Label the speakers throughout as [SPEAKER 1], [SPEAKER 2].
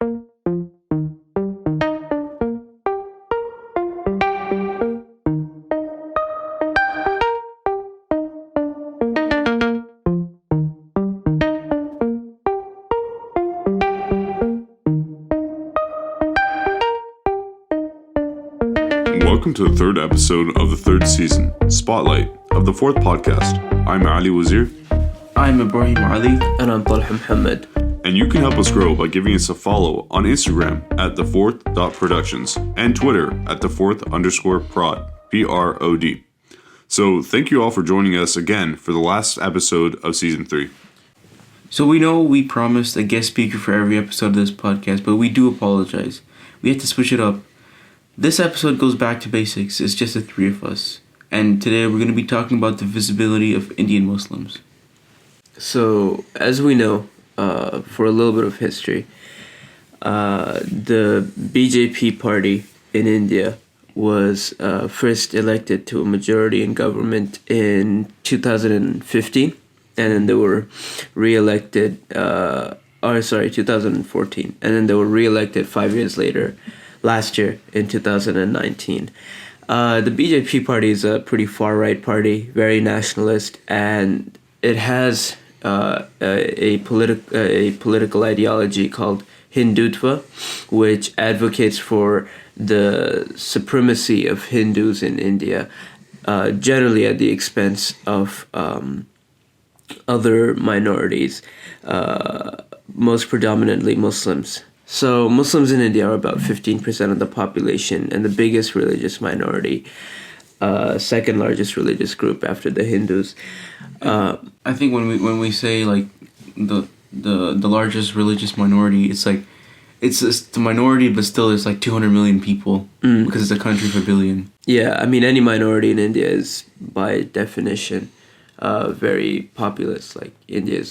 [SPEAKER 1] Welcome to the third episode of the third season, Spotlight, of the fourth podcast. I'm Ali Wazir.
[SPEAKER 2] I'm Ibrahim Ali.
[SPEAKER 3] And I'm Talha Muhammad.
[SPEAKER 1] And you can help us grow by giving us a follow on Instagram at thefourth.productions and Twitter at thefourth_prod, PROD. So thank you all for joining us again for the last episode of season 3.
[SPEAKER 2] So we know we promised a guest speaker for every episode of this podcast, but we do apologize. We had to switch it up. This episode goes back to basics. It's just the three of us. And today we're going to be talking about the visibility of Indian Muslims.
[SPEAKER 3] So, as we know, for a little bit of history, the BJP party in India was first elected to a majority in government in 2015, and then they were re-elected, 2014, and then they were re-elected 5 years later, last year in 2019. The BJP party is a pretty far-right party, very nationalist, and it has a political ideology called Hindutva, which advocates for the supremacy of Hindus in India, generally at the expense of other minorities, most predominantly Muslims. So Muslims in India are about 15% of the population and the biggest religious minority, second largest religious group after the Hindus.
[SPEAKER 2] I think when we say like the largest religious minority, it's like it's the minority, but still it's like 200 million people because it's a country of 1 billion.
[SPEAKER 3] Yeah, I mean any minority in India is by definition very populous. Like India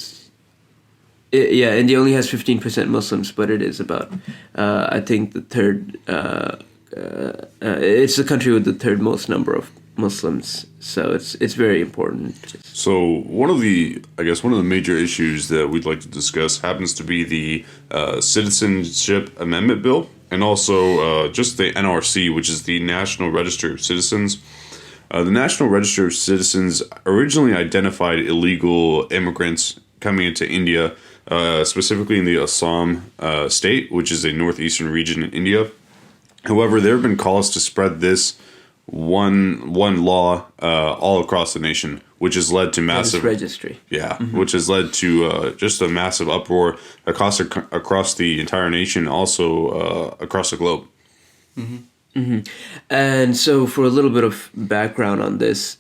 [SPEAKER 3] only has 15% Muslims, but it is about, I think, the third, it's the country with the third most number of Muslims, so it's very important.
[SPEAKER 1] So one of the major issues that we'd like to discuss happens to be the Citizenship Amendment Bill, and also just the NRC, which is the National Register of Citizens. The National Register of Citizens originally identified illegal immigrants coming into India, specifically in the Assam state, which is a northeastern region in India. However, there have been calls to spread this one law all across the nation, which has led to massive
[SPEAKER 3] registry.
[SPEAKER 1] Yeah, which has led to just a massive uproar across the entire nation, also across the globe.
[SPEAKER 3] And so, for a little bit of background on this,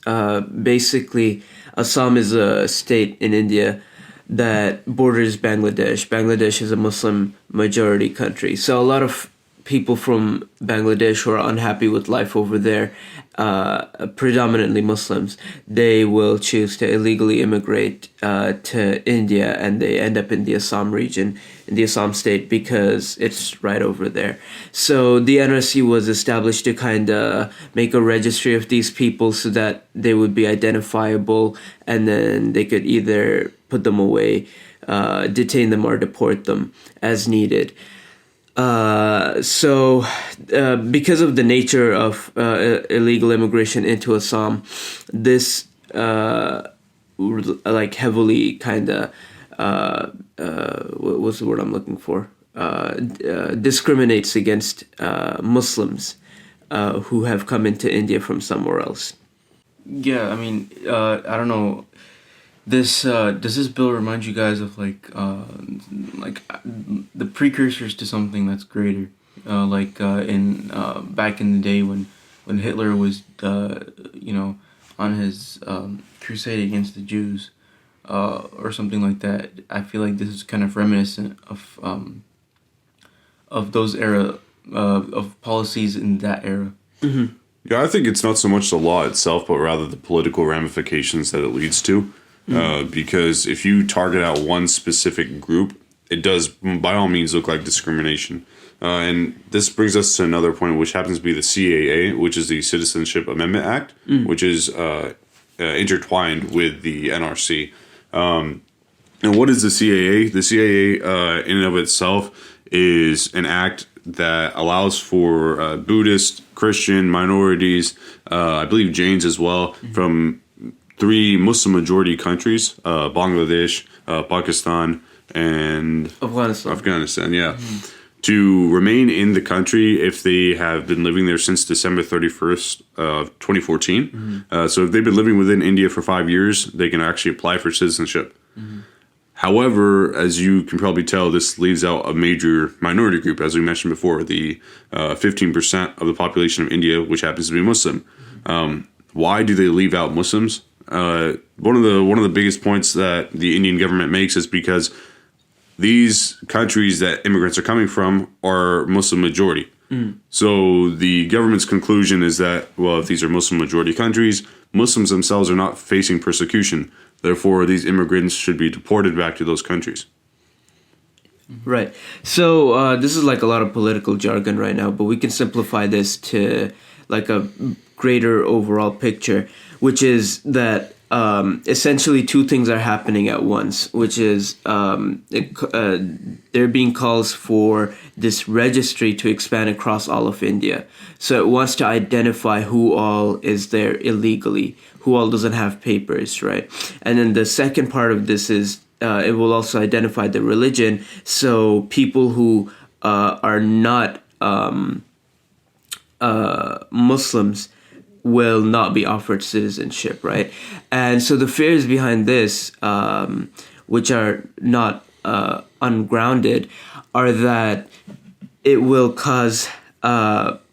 [SPEAKER 3] basically, Assam is a state in India that borders Bangladesh. Bangladesh is a Muslim majority country. So a lot of people from Bangladesh who are unhappy with life over there, predominantly Muslims, they will choose to illegally immigrate to India, and they end up in the Assam region, in the Assam state, because it's right over there. So the NRC was established to kind of make a registry of these people so that they would be identifiable, and then they could either put them away, detain them, or deport them as needed. So because of the nature of illegal immigration into Assam, this heavily kind of what's the word I'm looking for? Discriminates against Muslims who have come into India from somewhere else.
[SPEAKER 2] Yeah, I mean, I don't know. Does this bill remind you guys of the precursors to something that's greater? In back in the day when Hitler was on his crusade against the Jews, or something like that. I feel like this is kind of reminiscent of those era of policies in that era.
[SPEAKER 3] Mm-hmm.
[SPEAKER 1] Yeah, I think it's not so much the law itself, but rather the political ramifications that it leads to. Because if you target out one specific group, it does, by all means, look like discrimination. And this brings us to another point, which happens to be the CAA, which is the Citizenship Amendment Act, which is intertwined with the NRC. And what is the CAA? The CAA, in and of itself, is an act that allows for Buddhist, Christian minorities, I believe Jains as well, from 3 Muslim majority countries, Bangladesh, Pakistan, and Afghanistan, yeah, to remain in the country if they have been living there since December 31st of 2014. So if they've been living within India for 5 years, they can actually apply for citizenship. However, as you can probably tell, this leaves out a major minority group, as we mentioned before, the 15% of the population of India, which happens to be Muslim. Why do they leave out Muslims? One of the biggest points that the Indian government makes is because these countries that immigrants are coming from are Muslim majority. So the government's conclusion is that, well, if these are Muslim majority countries, Muslims themselves are not facing persecution. Therefore, these immigrants should be deported back to those countries.
[SPEAKER 3] Right. So this is like a lot of political jargon right now, but we can simplify this to like a greater overall picture, which is that essentially 2 things are happening at once, which is there being calls for this registry to expand across all of India. So it wants to identify who all is there illegally, who all doesn't have papers, right? And then the second part of this is it will also identify the religion. So people who are not Muslims will not be offered citizenship, right? And so the fears behind this, which are not ungrounded, are that it will cause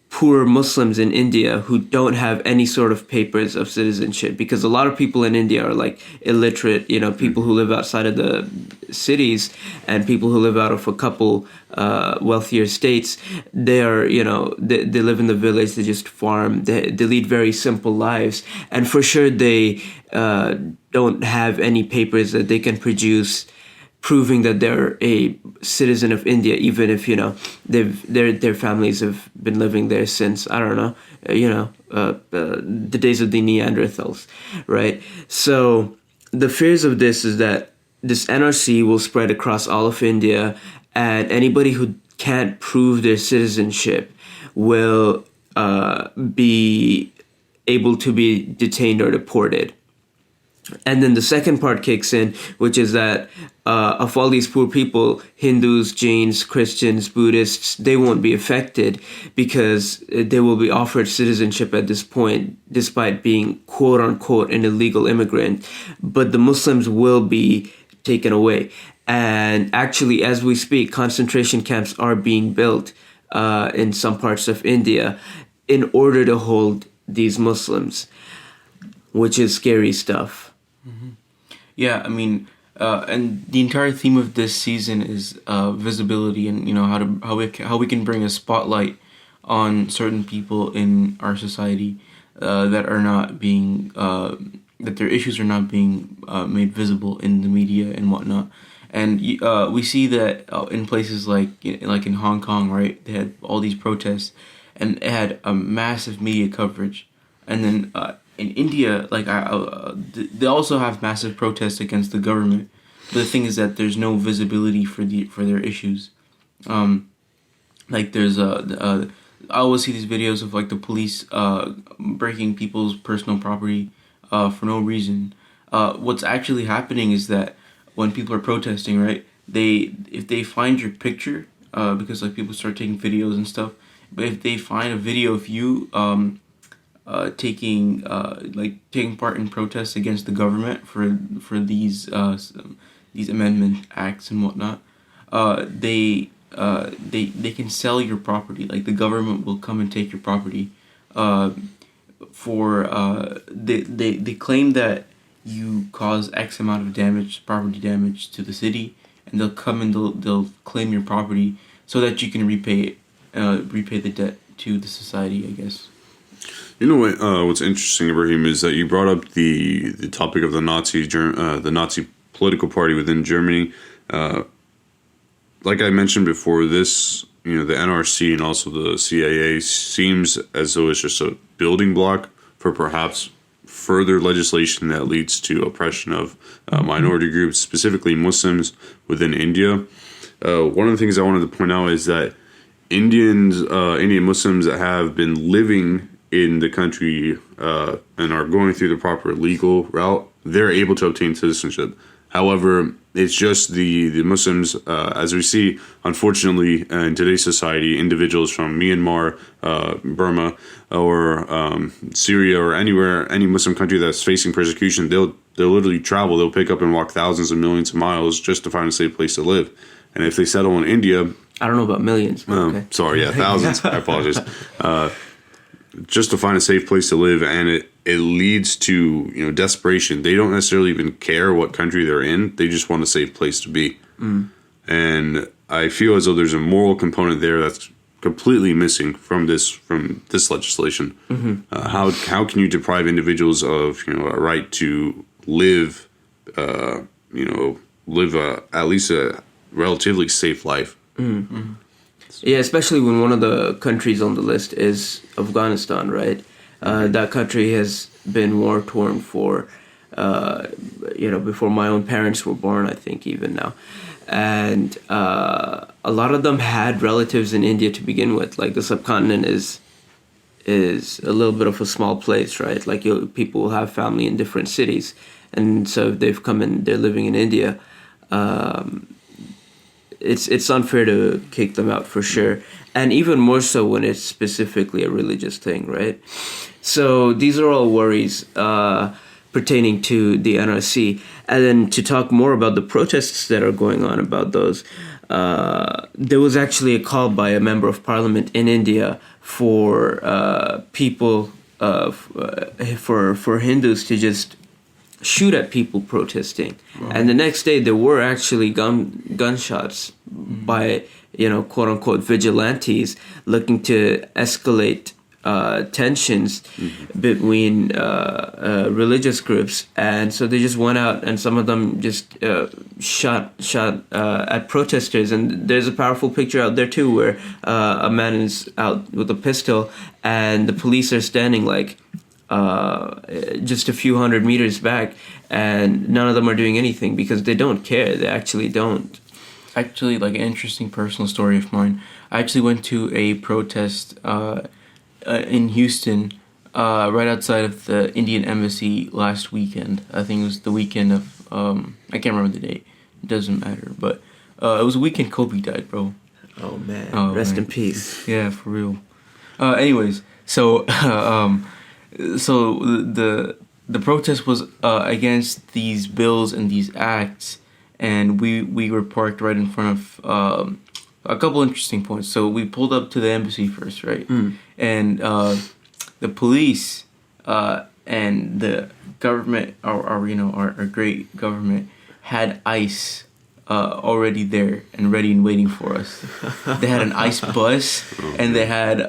[SPEAKER 3] poor Muslims in India who don't have any sort of papers of citizenship, because a lot of people in India are like illiterate, people who live outside of the cities and people who live out of a couple wealthier states. They are, they live in the village, they just farm, they lead very simple lives. And for sure they don't have any papers that they can produce proving that they're a citizen of India, even if their families have been living there since the days of the Neanderthals, right? So the fears of this is that this NRC will spread across all of India, and anybody who can't prove their citizenship will be able to be detained or deported. And then the second part kicks in, which is that of all these poor people, Hindus, Jains, Christians, Buddhists, they won't be affected because they will be offered citizenship at this point, despite being quote unquote an illegal immigrant. But the Muslims will be taken away. And actually, as we speak, concentration camps are being built in some parts of India in order to hold these Muslims, which is scary stuff.
[SPEAKER 2] Yeah, I mean, and the entire theme of this season is visibility, and how we can bring a spotlight on certain people in our society that are not being that their issues are not being made visible in the media and whatnot. And we see that in places like in Hong Kong, right? They had all these protests, and it had a massive media coverage, and then. In India, they also have massive protests against the government. But the thing is that there's no visibility for their issues. There's I always see these videos of the police breaking people's personal property for no reason. What's actually happening is that when people are protesting, right? If they find your picture, because people start taking videos and stuff. But if they find a video of you taking part in protests against the government for these amendment acts and whatnot, they can sell your property. The government will come and take your property. They claim that you cause X amount of property damage to the city, and they'll come and they'll claim your property so that you can repay the debt to the society, I guess.
[SPEAKER 1] You know what? What's interesting, Ibrahim, is that you brought up the topic of the Nazi political party within Germany. Like I mentioned before, this the NRC and also the CIA seems as though it's just a building block for perhaps further legislation that leads to oppression of minority groups, specifically Muslims within India. one of the things I wanted to point out is that Indian Muslims that have been living in the country and are going through the proper legal route, they're able to obtain citizenship. However, it's just the Muslims, as we see, unfortunately, in today's society, individuals from Myanmar, Burma, or Syria, or anywhere, any Muslim country that's facing persecution, they'll literally travel. They'll pick up and walk thousands and millions of miles just to find a safe place to live. And if they settle in India,
[SPEAKER 3] I don't know about millions. But okay.
[SPEAKER 1] Sorry, yeah, thousands. I apologize. Just to find a safe place to live, and it leads to desperation. They don't necessarily even care what country they're in. They just want a safe place to be. And I feel as though there's a moral component there that's completely missing from this legislation. How can you deprive individuals of a right to live at least a relatively safe life?
[SPEAKER 3] Yeah, especially when one of the countries on the list is Afghanistan, right? That country has been war-torn for, before my own parents were born, I think, even now. And a lot of them had relatives in India to begin with. Like, the subcontinent is a little bit of a small place, right? Like, people will have family in different cities. And so if they've come in, they're living in India. It's unfair to kick them out for sure, and even more so when it's specifically a religious thing, right? So these are all worries pertaining to the NRC. And then to talk more about the protests that are going on about those, there was actually a call by a member of parliament in India for people for Hindus to just shoot at people protesting. And the next day there were actually gunshots by quote unquote vigilantes looking to escalate tensions between religious groups. And so they just went out, and some of them just shot at protesters. And there's a powerful picture out there too where a man is out with a pistol and the police are standing like just a few hundred meters back, and none of them are doing anything because they don't care. They actually don't.
[SPEAKER 2] Actually, like, an interesting personal story of mine. I actually went to a protest in Houston, right outside of the Indian Embassy last weekend. I think it was the weekend of I can't remember the date. It doesn't matter, but it was a weekend Kobe died, bro.
[SPEAKER 3] Oh man, rest in peace.
[SPEAKER 2] Yeah, for real. Anyways, so so the protest was against these bills and these acts, and we were parked right in front of a couple interesting points. So we pulled up to the embassy first, right? And the police and the government, our great government, had ICE already there and ready and waiting for us. They had an ICE bus, and they had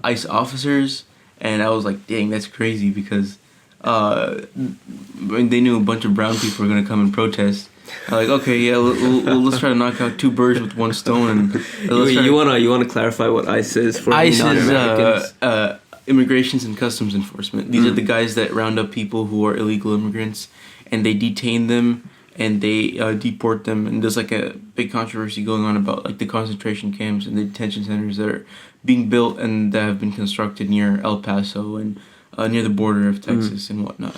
[SPEAKER 2] ICE officers. And I was like, dang, that's crazy, because they knew a bunch of brown people were going to come and protest. I'm like, okay, yeah, let's try to knock out two birds with one stone. And
[SPEAKER 3] you wanna clarify what ICE is for
[SPEAKER 2] ICE
[SPEAKER 3] non-Americans?
[SPEAKER 2] Is Immigrations and Customs Enforcement. These are the guys that round up people who are illegal immigrants, and they detain them and they deport them. And there's like a big controversy going on about like the concentration camps and the detention centers that are being built and that have been constructed near El Paso and near the border of Texas and whatnot.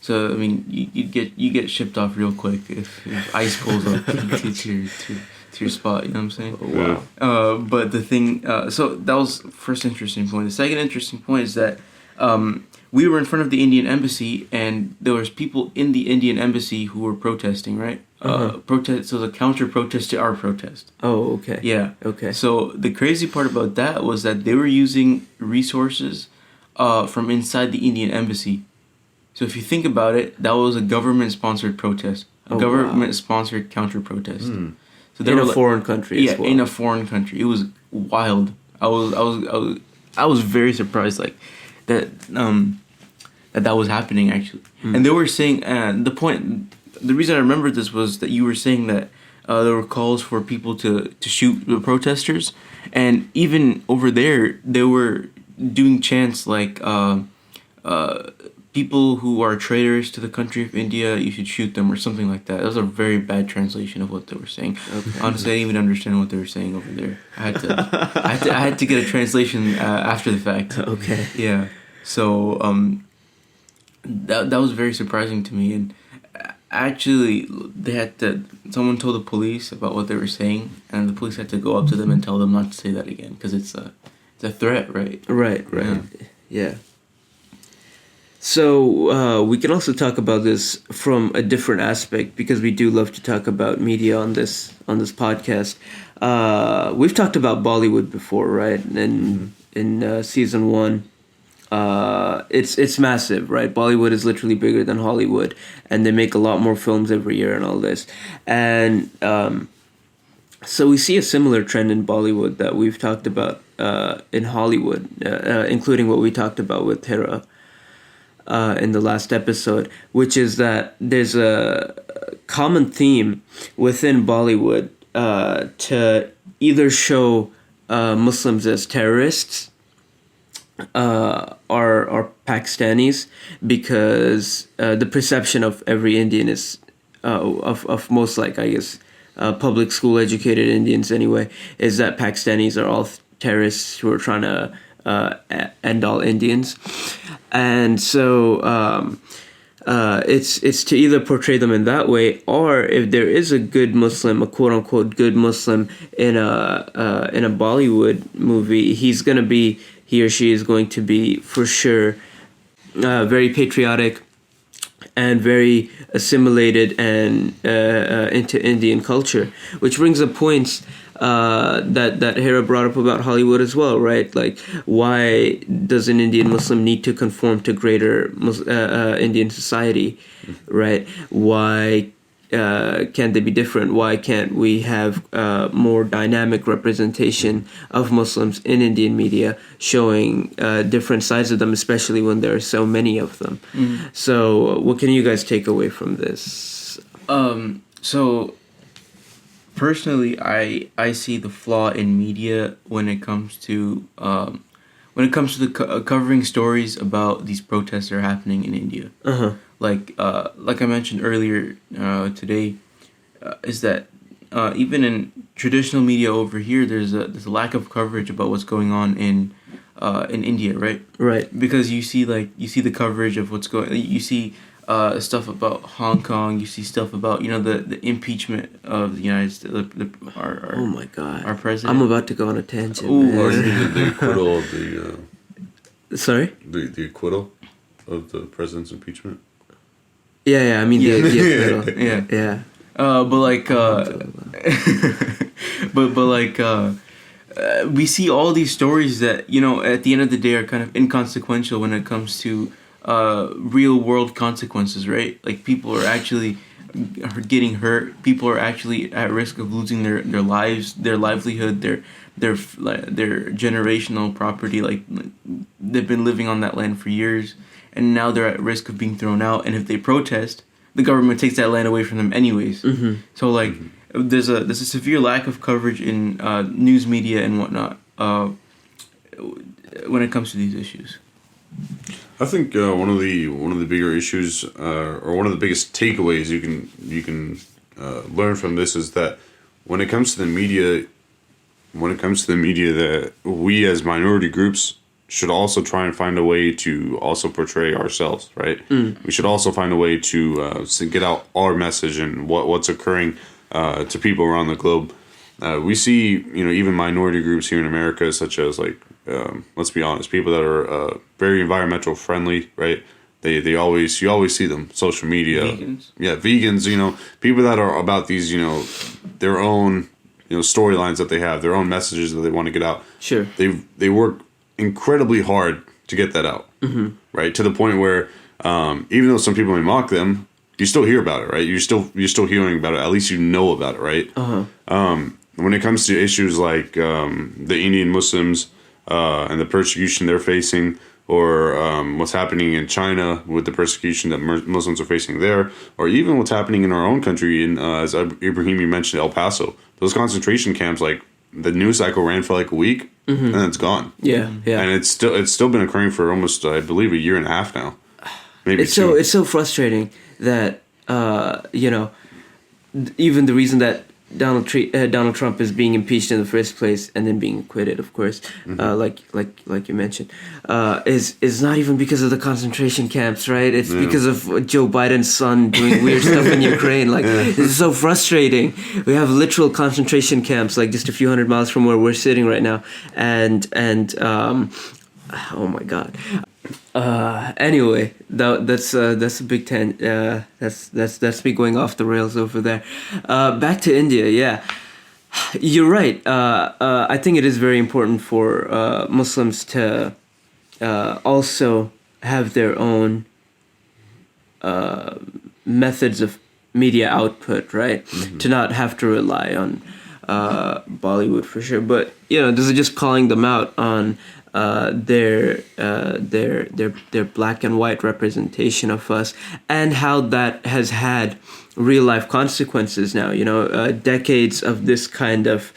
[SPEAKER 2] So I mean, you get shipped off real quick if ICE pulls up to your spot. You know what I'm saying?
[SPEAKER 3] Oh, wow.
[SPEAKER 2] But the thing, so that was the first interesting point. The second interesting point is that we were in front of the Indian embassy, and there was people in the Indian embassy who were protesting, right? So the counter protest to our protest.
[SPEAKER 3] Oh, okay.
[SPEAKER 2] Yeah.
[SPEAKER 3] Okay.
[SPEAKER 2] So the crazy part about that was that they were using resources from inside the Indian embassy. So if you think about it, that was a government-sponsored protest, a government-sponsored counter-protest. So
[SPEAKER 3] in a foreign country.
[SPEAKER 2] Yeah,
[SPEAKER 3] as well.
[SPEAKER 2] in a foreign country. It was wild. I was very surprised, like that that was happening actually. And they were saying the reason I remembered this was that you were saying that there were calls for people to shoot the protesters, and even over there they were doing chants like people who are traitors to the country of India, you should shoot them or something like that. That was a very bad translation of what they were saying. Okay. Honestly, I didn't even understand what they were saying over there. I had to get a translation after the fact.
[SPEAKER 3] Okay.
[SPEAKER 2] Yeah. So that was very surprising to me, and actually someone told the police about what they were saying, and the police had to go up to them and tell them not to say that again because it's a threat, right?
[SPEAKER 3] Right. Yeah. So we can also talk about this from a different aspect because we do love to talk about media on this podcast. We've talked about Bollywood before, right? And in season 1, it's massive, right? Bollywood is literally bigger than Hollywood, and they make a lot more films every year and all this. And so we see a similar trend in Bollywood that we've talked about in Hollywood, including what we talked about with Hera. In the last episode, which is that there's a common theme within Bollywood to either show Muslims as terrorists or Pakistanis, because the perception of every Indian is of most, like, I guess, public school educated Indians anyway, is that Pakistanis are all terrorists who are trying to end all Indians. And so it's to either portray them in that way, or if there is a good Muslim, a quote unquote good Muslim in a Bollywood movie, he or she is going to be for sure very patriotic and very assimilated and into Indian culture, which brings up points that Hera brought up about Hollywood as well, right? Like, why does an Indian Muslim need to conform to greater Indian society, right? Why can't they be different? Why can't we have more dynamic representation of Muslims in Indian media, showing different sides of them, especially when there are so many of them? Mm-hmm. So what can you guys take away from this?
[SPEAKER 2] So personally, I see the flaw in media when it comes to covering stories about these protests that are happening in India. Uh-huh. Like I mentioned earlier today, is that even in traditional media over here, there's a lack of coverage about what's going on in India, right?
[SPEAKER 3] Right.
[SPEAKER 2] Because you see the coverage of what's going. You see stuff about Hong Kong. You see stuff about the impeachment of the United States. Our
[SPEAKER 3] oh my God!
[SPEAKER 2] Our president.
[SPEAKER 3] I'm about to go on a tangent.
[SPEAKER 1] The acquittal of the.
[SPEAKER 3] Sorry.
[SPEAKER 1] The acquittal of the president's impeachment.
[SPEAKER 3] Yeah. I mean the acquittal.
[SPEAKER 2] Yeah. We see all these stories that at the end of the day are kind of inconsequential when it comes to real world consequences, right? Like, people are actually getting hurt. People are actually at risk of losing their lives, their livelihood, their generational property. Like, they've been living on that land for years, and now they're at risk of being thrown out. And if they protest, the government takes that land away from them anyways. Mm-hmm. So there's a severe lack of coverage in news media and whatnot when it comes to these issues.
[SPEAKER 1] I think one of the bigger issues, or one of the biggest takeaways you can learn from this, is that when it comes to the media, that we as minority groups should also try and find a way to also portray ourselves, right? Mm. We should also find a way to get out our message and what's occurring to people around the globe. We see, even minority groups here in America, such as let's be honest, people that are very environmental friendly, right? You always see them, social media.
[SPEAKER 2] Vegans.
[SPEAKER 1] Yeah, vegans, people that are about these, their own, storylines that they have, their own messages that they want to get out.
[SPEAKER 3] Sure.
[SPEAKER 1] They work incredibly hard to get that out, mm-hmm. right? To the point where, even though some people may mock them, you still hear about it, right? You're still hearing about it. At least you know about it, right? Uh-huh. When it comes to issues like the Indian Muslims and the persecution they're facing, or what's happening in China with the persecution that Muslims are facing there, or even what's happening in our own country, as Ibrahim, you mentioned, El Paso. Those concentration camps, the news cycle ran for a week, mm-hmm. and then it's gone.
[SPEAKER 3] Yeah.
[SPEAKER 1] And it's still been occurring for almost, I believe, a year and a half now. Maybe
[SPEAKER 3] it's
[SPEAKER 1] two.
[SPEAKER 3] so frustrating that even the reason that Donald Trump is being impeached in the first place and then being acquitted, of course, like you mentioned, is not even because of the concentration camps, right? It's because of Joe Biden's son doing weird stuff in Ukraine. Like, it's so frustrating. We have literal concentration camps, like just a few hundred miles from where we're sitting right now, and oh my God. Anyway, that's a big that's me going off the rails over there. Back to India, yeah. You're right. I think it is very important for Muslims to also have their own methods of media output, right? To not have to rely on Bollywood for sure. But this is just calling them out on their black and white representation of us, and how that has had real life consequences now. Decades of this kind of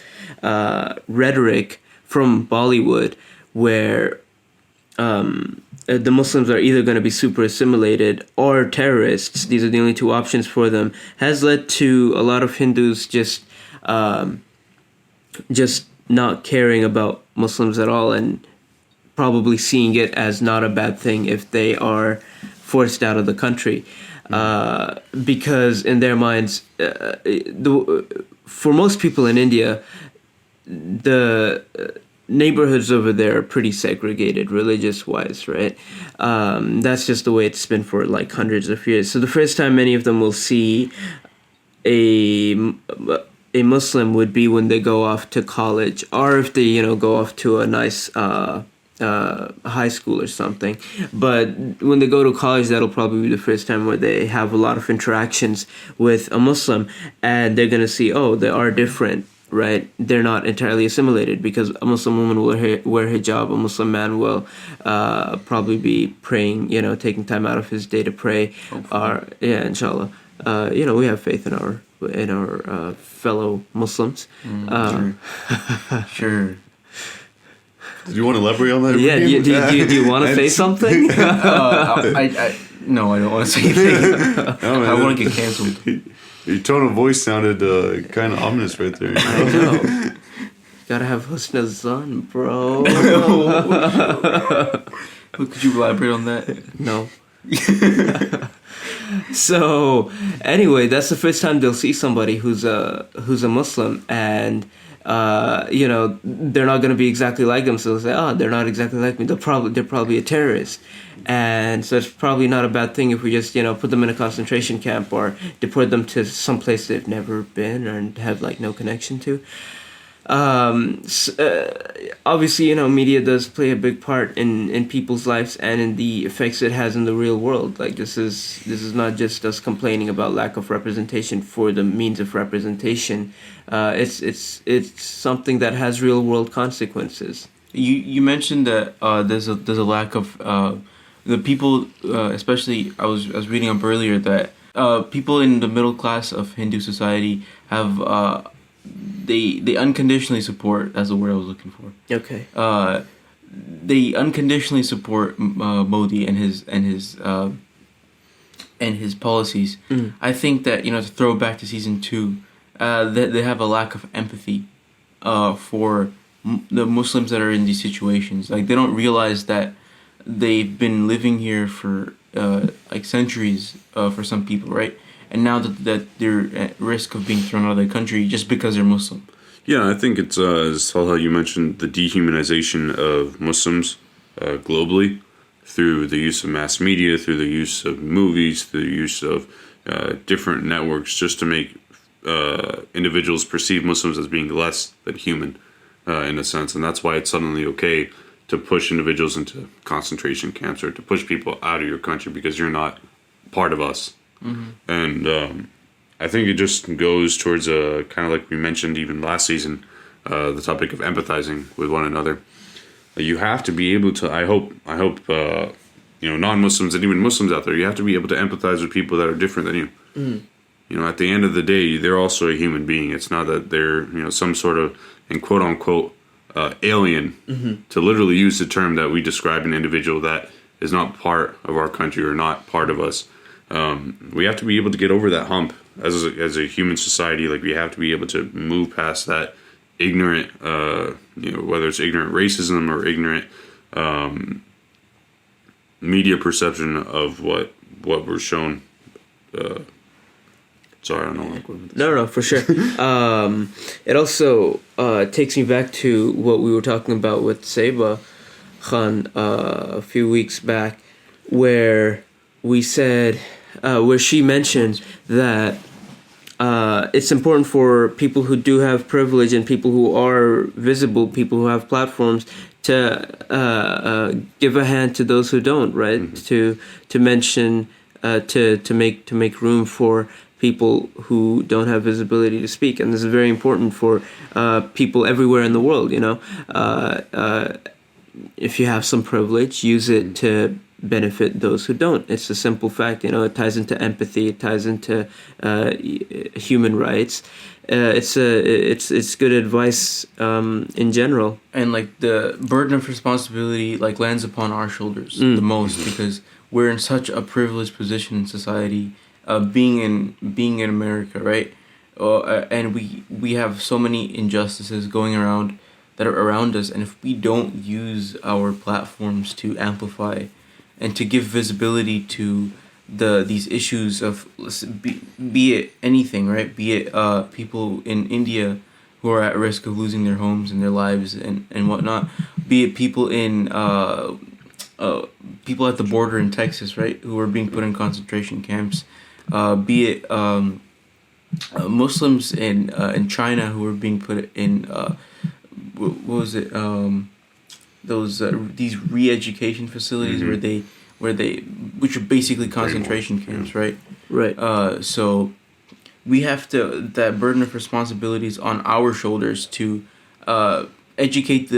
[SPEAKER 3] rhetoric from Bollywood, where the Muslims are either going to be super assimilated or terrorists. These are the only two options for them. Has led to a lot of Hindus just not caring about Muslims at all, and probably seeing it as not a bad thing if they are forced out of the country. Because in their minds, for most people in India, the neighborhoods over there are pretty segregated religious-wise, right? That's just the way it's been for like hundreds of years. So the first time many of them will see a Muslim would be when they go off to college, or if they go off to a nice high school or something. But when they go to college, that'll probably be the first time where they have a lot of interactions with a Muslim, and they're gonna see, oh, they are different, right? They're not entirely assimilated, because a Muslim woman will wear hijab, a Muslim man will probably be praying, taking time out of his day to pray. Or inshallah. We have faith in our fellow Muslims.
[SPEAKER 2] Sure.
[SPEAKER 1] Do you want to elaborate on that?
[SPEAKER 3] Yeah, do you want to say something?
[SPEAKER 2] No, I don't want to say anything. I want to get canceled.
[SPEAKER 1] Your tone of voice sounded kind of ominous right there.
[SPEAKER 3] I know. Gotta have husn zan, bro.
[SPEAKER 2] Could you elaborate on that?
[SPEAKER 3] No. So anyway, that's the first time they'll see somebody who's a Muslim, and they're not going to be exactly like them. So they'll say, oh, they're not exactly like me. They're probably a terrorist. And so it's probably not a bad thing if we just, put them in a concentration camp or deport them to some place they've never been or have like no connection to. Obviously, media does play a big part in people's lives and in the effects it has in the real world. Like, this is not just us complaining about lack of representation for the means of representation. It's something that has real world consequences.
[SPEAKER 2] You mentioned that there's a lack of the people, especially I was reading up earlier that people in the middle class of Hindu society have they unconditionally support, that's the word I was looking for.
[SPEAKER 3] Okay.
[SPEAKER 2] They unconditionally support Modi and his policies. Mm. I think that to throw back to season 2, they have a lack of empathy for the Muslims that are in these situations. Like, they don't realize that they've been living here for like centuries for some people, right? And now that they're at risk of being thrown out of the country just because they're Muslim.
[SPEAKER 1] Yeah, I think it's as how you mentioned, the dehumanization of Muslims globally through the use of mass media, through the use of movies, through the use of different networks, just to make individuals perceive Muslims as being less than human in a sense. And that's why it's suddenly okay to push individuals into concentration camps or to push people out of your country because you're not part of us. Mm-hmm. And I think it just goes towards kind of like we mentioned even last season, the topic of empathizing with one another. You have to be able to. I hope non-Muslims and even Muslims out there, you have to be able to empathize with people that are different than you. Mm. At the end of the day, they're also a human being. It's not that they're some sort of and quote unquote alien. Mm-hmm. To literally use the term that we describe an individual that is not part of our country or not part of us. We have to be able to get over that hump as a human society. Like, we have to be able to move past that ignorant, whether it's ignorant racism or ignorant media perception of what we're shown. Sorry, I don't know.
[SPEAKER 3] No, for sure. It also takes me back to what we were talking about with Seba Khan a few weeks back, where we said, where she mentioned that it's important for people who do have privilege and people who are visible, people who have platforms, to give a hand to those who don't, right? Mm-hmm. To mention, to make room for people who don't have visibility to speak, and this is very important for people everywhere in the world. If you have some privilege, use it to benefit those who don't. It's a simple fact. It ties into empathy. It ties into human rights. It's good advice in general.
[SPEAKER 2] And like the burden of responsibility lands upon our shoulders the most, because we're in such a privileged position in society. Being in America, right? And we have so many injustices going around that are around us, and if we don't use our platforms to amplify and to give visibility to these issues of, be it anything, right? Be it people in India who are at risk of losing their homes and their lives and whatnot. Be it people in people at the border in Texas, right, who are being put in concentration camps. Be it Muslims in China who are being put in what was it, these re-education facilities which are basically concentration camps, right?
[SPEAKER 3] Right.
[SPEAKER 2] So we have that burden of responsibilities on our shoulders to educate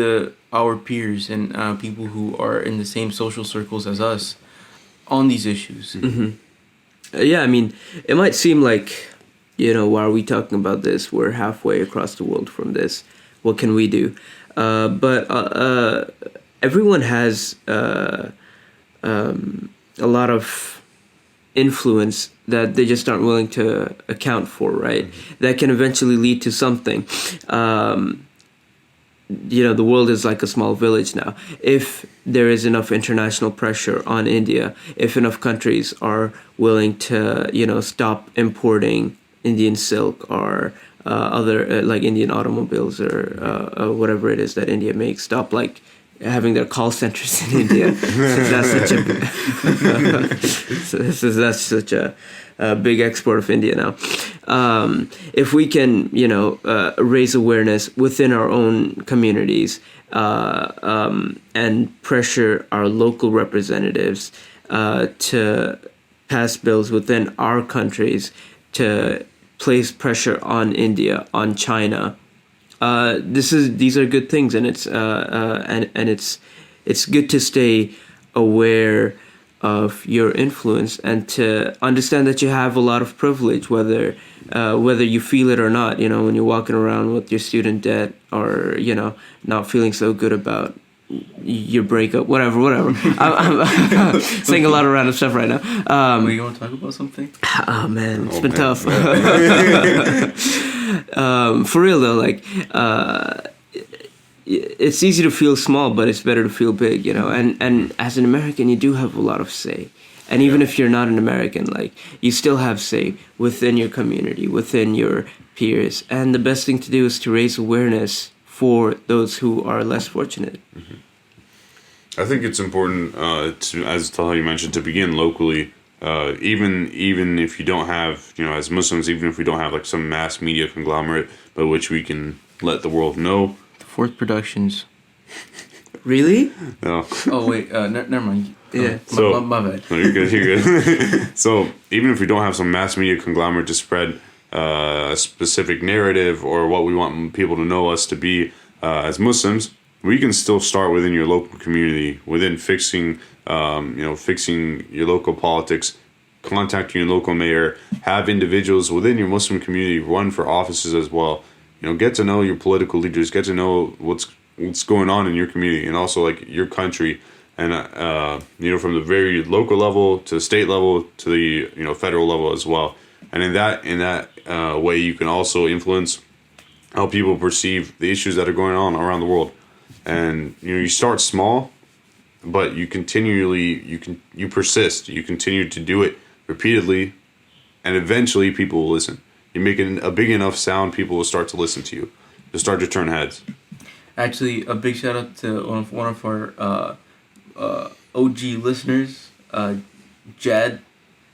[SPEAKER 2] our peers and people who are in the same social circles as us on these issues.
[SPEAKER 3] Mm-hmm. Yeah, I mean, it might seem like, why are we talking about this? We're halfway across the world from this. What can we do? But everyone has a lot of influence that they just aren't willing to account for, right? That can eventually lead to something. The world is like a small village now. If there is enough international pressure on India, if enough countries are willing to, stop importing Indian silk or other like Indian automobiles or whatever it is that India makes, stop having their call centers in India. That's such a big export of India now. If we can, raise awareness within our own communities and pressure our local representatives to pass bills within our countries to place pressure on India, on China. These are good things, and it's good to stay aware of your influence and to understand that you have a lot of privilege, whether you feel it or not. When you're walking around with your student debt or not feeling so good about your breakup, whatever. I'm saying a lot of random stuff right now.
[SPEAKER 2] You want to talk about something?
[SPEAKER 3] Oh man, it's been tough. For real though, it's easy to feel small, but it's better to feel big, and as an American, you do have a lot of say. And even if you're not an American, you still have say within your community, within your peers. And the best thing to do is to raise awareness for those who are less fortunate.
[SPEAKER 1] Mm-hmm. I think it's important as Taha, you mentioned, to begin locally. Even if you don't have, as Muslims, even if we don't have some mass media conglomerate by which we can let the world know.
[SPEAKER 2] Fourth Productions.
[SPEAKER 3] Really?
[SPEAKER 1] No.
[SPEAKER 2] Oh wait, never mind.
[SPEAKER 3] Yeah.
[SPEAKER 2] My bad.
[SPEAKER 1] No, you're good. So even if we don't have some mass media conglomerate to spread a specific narrative or what we want people to know us to be as Muslims, we can still start within your local community, within fixing your local politics, contacting your local mayor, have individuals within your Muslim community run for offices as well. Get to know your political leaders, get to know what's going on in your community and also your country. and from the very local level to the state level to the federal level as well. And in that way, you can also influence how people perceive the issues that are going on around the world. And you start small, but you persist. You continue to do it repeatedly, and eventually people will listen. You make it a big enough sound, people will start to listen to you. They'll start to turn heads.
[SPEAKER 2] Actually, a big shout out to one of our OG listeners, Jad.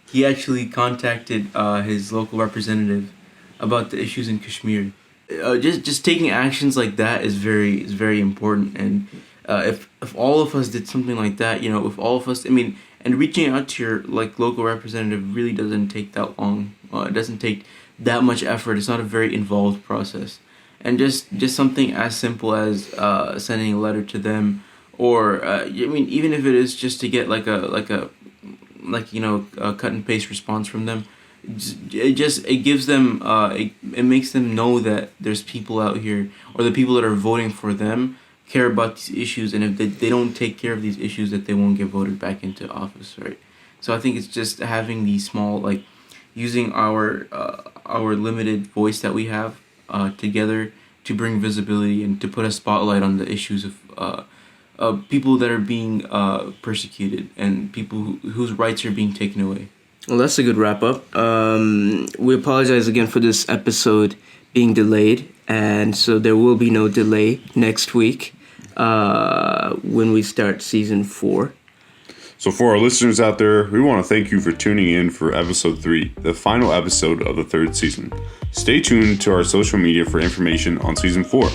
[SPEAKER 2] He actually contacted his local representative about the issues in Kashmir. Just taking actions like that is very important. And if all of us did something like that, if all of us, and reaching out to your local representative really doesn't take that long. It doesn't take that much effort. It's not a very involved process. And just something as simple as sending a letter to them, or even if it is just to get a cut and paste response from them, it gives them it makes them know that there's people out here, or the people that are voting for them care about these issues, and if they don't take care of these issues, that they won't get voted back into office, right? So I think it's just having these small, using our limited voice that we have together to bring visibility and to put a spotlight on the issues of people that are being persecuted and people whose rights are being taken away.
[SPEAKER 3] Well, that's a good wrap up. We apologize again for this episode being delayed, and so there will be no delay next week when we start season 4.
[SPEAKER 1] So for our listeners out there, we want to thank you for tuning in for episode 3, the final episode of the 3rd season. Stay tuned to our social media for information on season 4.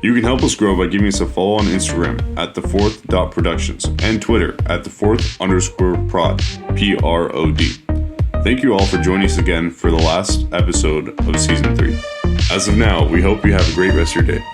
[SPEAKER 1] You can help us grow by giving us a follow on Instagram at the4th.productions and Twitter at the4th_prod, PROD. Thank you all for joining us again for the last episode of season 3. As of now, we hope you have a great rest of your day.